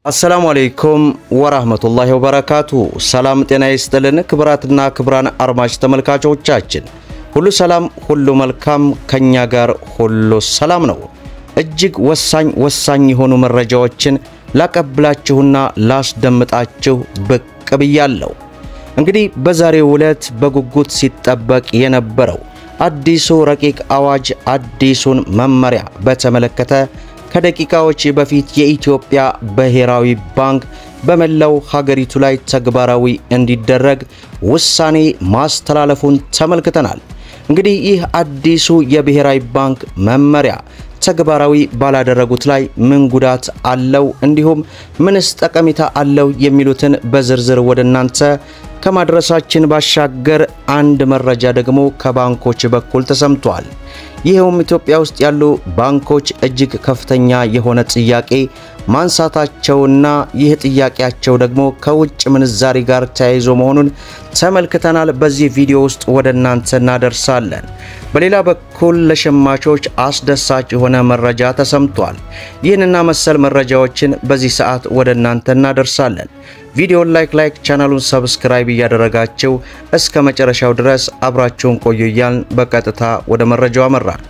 السلام عليكم ورحمة الله وبركاته. سلام ጤና ይስጥልን ክብራትና ክብራን አድማጭ ተመልካቾቻችን ሁሉ ሰላም ሁሉ መልካም ከኛ ጋር ሁሉ ሰላም ነው። እጅግ ወሳኝ የሆኑ መረጃዎችን ላቀብላችሁና ላስደምጣችሁ ብቅ ብያለሁ። እንግዲህ በዛሬው ዕለት በጉጉት ሲጠበቅ የነበረው አዲሱ ረቂቅ አዋጅ አዲሱን መመሪያ በተመለከተ ከደቂቃዎች በፊት የኢትዮጵያ ብሔራዊ ባንክ በመላው ሀገሪቱ ላይ ተግባራዊ እንዲደረግ ውሳኔ ማስተላለፉን ተመልክተናል። እንግዲህ ይህ አዲሱ የብሔራዊ ባንክ መመሪያ ተግባራዊ ባላደረጉት ላይ ምን ጉዳት አለው እንዲሁም ምንስ ጠቀሜታ አለው የሚሉትን በዝርዝር ወደናንተ ከማድረሳችን ባሻገር አንድ መረጃ ደግሞ ከባንኮች በኩል ተሰምቷል። ይሄውም ኢትዮጵያ ውስጥ ያሉ ባንኮች እጅግ ከፍተኛ የሆነ ጥያቄ ማንሳታቸውና ይህ ጥያቄያቸው ደግሞ ከውጭ ምንዛሪ ጋር ተያይዞ መሆኑን ተመልክተናል። በዚህ ቪዲዮ ውስጥ ወደናንተ እናደርሳለን። በሌላ በኩል ለሸማቾች አስደሳች የሆነ መረጃ ተሰምቷል። ይህንና መሰል መረጃዎችን በዚህ ሰዓት ወደናንተ እናደርሳለን። ቪዲዮን ላይክ ቻናሉን ሰብስክራይብ ያደረጋችሁ እስከ መጨረሻው ድረስ አብራችሁን ቆዩ እያልን በቀጥታ ወደ መረጃው አመራን።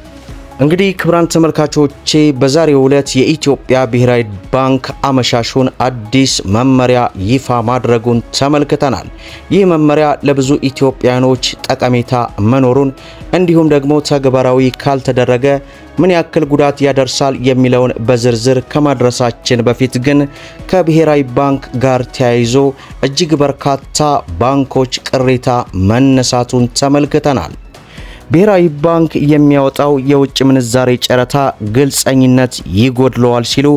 እንግዲህ ክብራን ተመልካቾቼ በዛሬው ዕለት የኢትዮጵያ ብሔራዊ ባንክ አመሻሹን አዲስ መመሪያ ይፋ ማድረጉን ተመልክተናል። ይህ መመሪያ ለብዙ ኢትዮጵያኖች ጠቀሜታ መኖሩን እንዲሁም ደግሞ ተግባራዊ ካልተደረገ ምን ያክል ጉዳት ያደርሳል የሚለውን በዝርዝር ከማድረሳችን በፊት ግን ከብሔራዊ ባንክ ጋር ተያይዞ እጅግ በርካታ ባንኮች ቅሬታ መነሳቱን ተመልክተናል። ብሔራዊ ባንክ የሚያወጣው የውጭ ምንዛሬ ጨረታ ግልጽኝነት ይጎድለዋል ሲሉ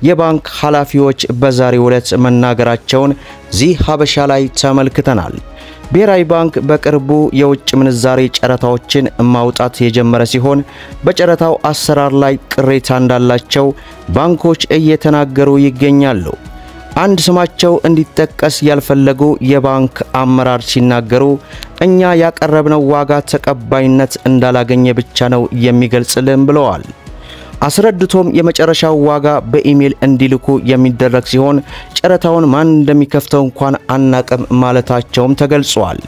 የባንክ ኃላፊዎች በዛሬው ዕለት መናገራቸውን ዚህ ሀበሻ ላይ ተመልክተናል። ብሔራዊ ባንክ በቅርቡ የውጭ ምንዛሬ ጨረታዎችን ማውጣት የጀመረ ሲሆን በጨረታው አሰራር ላይ ቅሬታ እንዳላቸው ባንኮች እየተናገሩ ይገኛሉ። አንድ ስማቸው እንዲጠቀስ ያልፈለጉ የባንክ አመራር ሲናገሩ እኛ ያቀረብነው ዋጋ ተቀባይነት እንዳላገኘ ብቻ ነው የሚገልጽልን ብለዋል። አስረድቶም የመጨረሻው ዋጋ በኢሜል እንዲልኩ የሚደረግ ሲሆን ጨረታውን ማን እንደሚከፍተው እንኳን አናቀም ማለታቸውም ተገልጿል።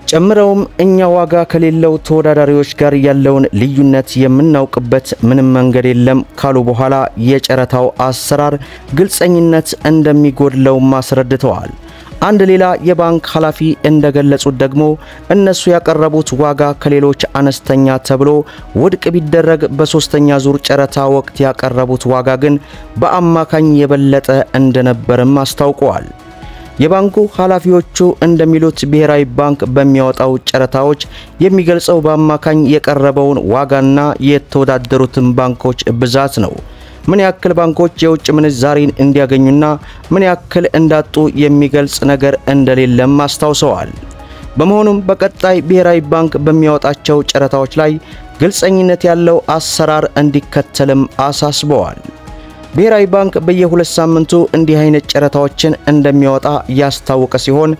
ጨምረውም እኛ ዋጋ ከሌለው ተወዳዳሪዎች ጋር ያለውን ልዩነት የምናውቅበት ምንም መንገድ የለም ካሉ በኋላ የጨረታው አሰራር ግልጽኝነት እንደሚጎድለው ማስረድተዋል። አንድ ሌላ የባንክ ኃላፊ እንደገለጹት ደግሞ እነሱ ያቀረቡት ዋጋ ከሌሎች አነስተኛ ተብሎ ውድቅ ቢደረግ በሶስተኛ ዙር ጨረታ ወቅት ያቀረቡት ዋጋ ግን በአማካኝ የበለጠ እንደነበርም አስታውቀዋል። የባንኩ ኃላፊዎቹ እንደሚሉት ብሔራዊ ባንክ በሚያወጣው ጨረታዎች የሚገልጸው በአማካኝ የቀረበውን ዋጋና የተወዳደሩትን ባንኮች ብዛት ነው። ምን ያክል ባንኮች የውጭ ምንዛሬን እንዲያገኙና ምን ያክል እንዳጡ የሚገልጽ ነገር እንደሌለም አስታውሰዋል። በመሆኑም በቀጣይ ብሔራዊ ባንክ በሚያወጣቸው ጨረታዎች ላይ ግልጽኝነት ያለው አሰራር እንዲከተልም አሳስበዋል። ብሔራዊ ባንክ በየ2 ሳምንቱ እንዲህ አይነት ጨረታዎችን እንደሚያወጣ ያስታወቀ ሲሆን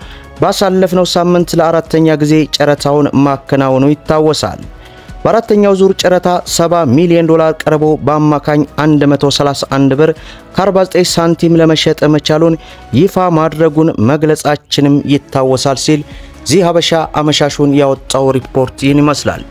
ባሳለፍነው ሳምንት ለአራተኛ ጊዜ ጨረታውን ማከናወኑ ይታወሳል። በአራተኛው ዙር ጨረታ $70 ሚሊዮን ቀርቦ በአማካኝ 131 ብር ከ49 ሳንቲም ለመሸጥ መቻሉን ይፋ ማድረጉን መግለጻችንም ይታወሳል ሲል ዚህ ሀበሻ አመሻሹን ያወጣው ሪፖርት ይመስላል።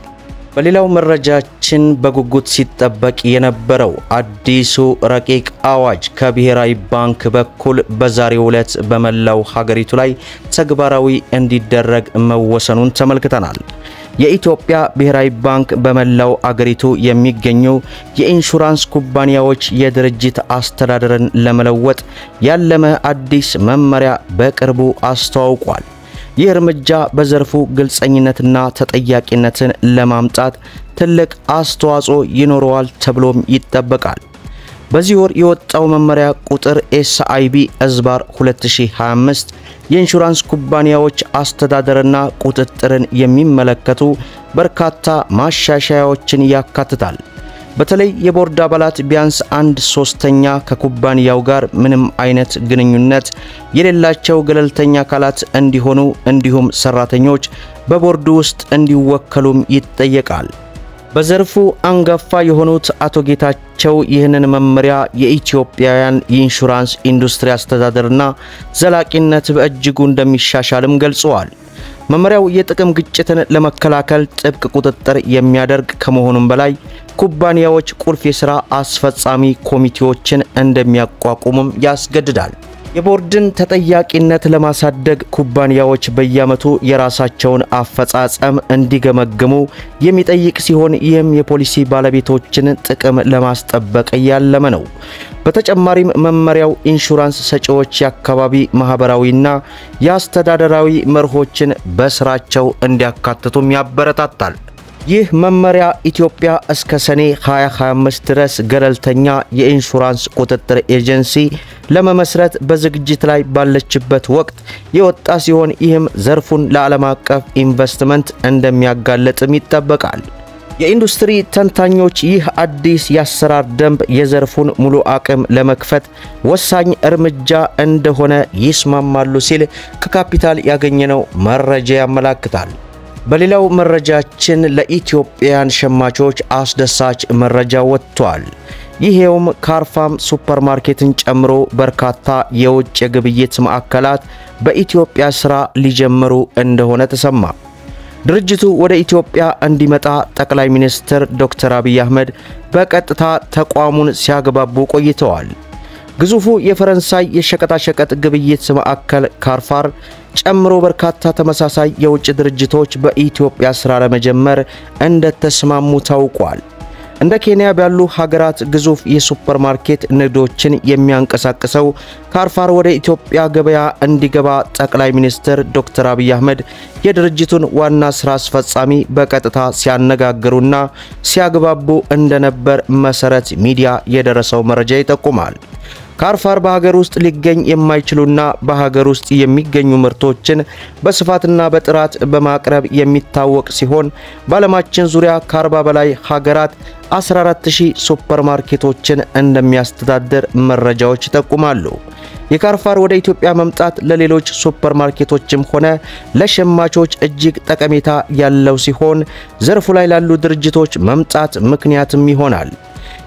በሌላው መረጃችን በጉጉት ሲጠበቅ የነበረው አዲሱ ረቂቅ አዋጅ ከብሔራዊ ባንክ በኩል በዛሬው ዕለት በመላው ሀገሪቱ ላይ ተግባራዊ እንዲደረግ መወሰኑን ተመልክተናል። የኢትዮጵያ ብሔራዊ ባንክ በመላው አገሪቱ የሚገኙ የኢንሹራንስ ኩባንያዎች የድርጅት አስተዳደርን ለመለወጥ ያለመ አዲስ መመሪያ በቅርቡ አስተዋውቋል። ይህ እርምጃ በዘርፉ ግልጽኝነትና ተጠያቂነትን ለማምጣት ትልቅ አስተዋጽኦ ይኖረዋል ተብሎም ይጠበቃል። በዚህ ወር የወጣው መመሪያ ቁጥር SIB/2025 የኢንሹራንስ ኩባንያዎች አስተዳደርና ቁጥጥርን የሚመለከቱ በርካታ ማሻሻያዎችን ያካትታል። በተለይ የቦርድ አባላት ቢያንስ 1/3ኛ ከኩባንያው ጋር ምንም አይነት ግንኙነት የሌላቸው ገለልተኛ አካላት እንዲሆኑ እንዲሁም ሰራተኞች በቦርዱ ውስጥ እንዲወከሉም ይጠየቃል። በዘርፉ አንጋፋ የሆኑት አቶ ጌታቸው ይህንን መመሪያ የኢትዮጵያውያን የኢንሹራንስ ኢንዱስትሪ አስተዳደርና ዘላቂነት በእጅጉ እንደሚሻሻልም ገልጸዋል። መመሪያው የጥቅም ግጭትን ለመከላከል ጥብቅ ቁጥጥር የሚያደርግ ከመሆኑም በላይ ኩባንያዎች ቁልፍ የሥራ አስፈጻሚ ኮሚቴዎችን እንደሚያቋቁሙም ያስገድዳል። የቦርድን ተጠያቂነት ለማሳደግ ኩባንያዎች በየዓመቱ የራሳቸውን አፈጻጸም እንዲገመግሙ የሚጠይቅ ሲሆን ይህም የፖሊሲ ባለቤቶችን ጥቅም ለማስጠበቅ ያለመ ነው። በተጨማሪም መመሪያው ኢንሹራንስ ሰጪዎች የአካባቢ ማህበራዊና የአስተዳደራዊ መርሆችን በስራቸው እንዲያካትቱም ያበረታታል። ይህ መመሪያ ኢትዮጵያ እስከ ሰኔ 2025 ድረስ ገለልተኛ የኢንሹራንስ ቁጥጥር ኤጀንሲ ለመመስረት በዝግጅት ላይ ባለችበት ወቅት የወጣ ሲሆን ይህም ዘርፉን ለዓለም አቀፍ ኢንቨስትመንት እንደሚያጋለጥም ይጠበቃል። የኢንዱስትሪ ተንታኞች ይህ አዲስ የአሰራር ደንብ የዘርፉን ሙሉ አቅም ለመክፈት ወሳኝ እርምጃ እንደሆነ ይስማማሉ ሲል ከካፒታል ያገኘነው መረጃ ያመለክታል። በሌላው መረጃችን ለኢትዮጵያን ሸማቾች አስደሳች መረጃ ወጥቷል። ይሄውም ካርፋም ሱፐርማርኬትን ጨምሮ በርካታ የውጭ የግብይት ማዕከላት በኢትዮጵያ ስራ ሊጀምሩ እንደሆነ ተሰማ። ድርጅቱ ወደ ኢትዮጵያ እንዲመጣ ጠቅላይ ሚኒስትር ዶክተር አብይ አህመድ በቀጥታ ተቋሙን ሲያግባቡ ቆይተዋል። ግዙፉ የፈረንሳይ የሸቀጣሸቀጥ ግብይት ማዕከል ካርፋር ጨምሮ በርካታ ተመሳሳይ የውጭ ድርጅቶች በኢትዮጵያ ስራ ለመጀመር እንደተስማሙ ታውቋል። እንደ ኬንያ ባሉ ሀገራት ግዙፍ የሱፐርማርኬት ንግዶችን የሚያንቀሳቅሰው ካርፋር ወደ ኢትዮጵያ ገበያ እንዲገባ ጠቅላይ ሚኒስትር ዶክተር አብይ አህመድ የድርጅቱን ዋና ስራ አስፈጻሚ በቀጥታ ሲያነጋግሩና ሲያግባቡ እንደነበር መሰረት ሚዲያ የደረሰው መረጃ ይጠቁማል። ካርፋር በሀገር ውስጥ ሊገኝ የማይችሉና በሀገር ውስጥ የሚገኙ ምርቶችን በስፋትና በጥራት በማቅረብ የሚታወቅ ሲሆን በዓለማችን ዙሪያ ከ40 በላይ ሀገራት 14000 ሱፐርማርኬቶችን እንደሚያስተዳድር መረጃዎች ይጠቁማሉ። የካርፋር ወደ ኢትዮጵያ መምጣት ለሌሎች ሱፐርማርኬቶችም ሆነ ለሸማቾች እጅግ ጠቀሜታ ያለው ሲሆን ዘርፉ ላይ ላሉ ድርጅቶች መምጣት ምክንያትም ይሆናል።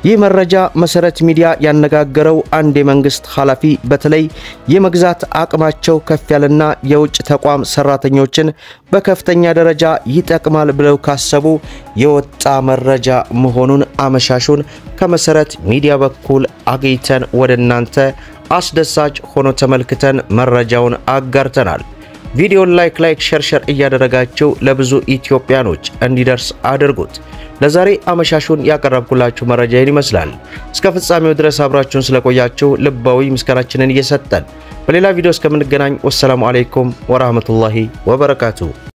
ይህ መረጃ መሰረት ሚዲያ ያነጋገረው አንድ የመንግስት ኃላፊ በተለይ የመግዛት አቅማቸው ከፍ ያለና የውጭ ተቋም ሰራተኞችን በከፍተኛ ደረጃ ይጠቅማል ብለው ካሰቡ የወጣ መረጃ መሆኑን አመሻሹን ከመሰረት ሚዲያ በኩል አገይተን ወደናንተ አስደሳች ሆኖ ተመልክተን መረጃውን አጋርተናል። ቪዲዮን ላይክ ሼር እያደረጋችሁ ለብዙ ኢትዮጵያኖች እንዲደርስ አድርጉት። ለዛሬ አመሻሹን ያቀረብኩላችሁ መረጃ ይመስላል። እስከ ፍጻሜው ድረስ አብራችሁን ስለቆያችሁ ልባዊ ምስጋናችንን እየሰጠን በሌላ ቪዲዮ እስከምንገናኝ ወሰላሙ አለይኩም ወራህመቱላሂ ወበረካቱ።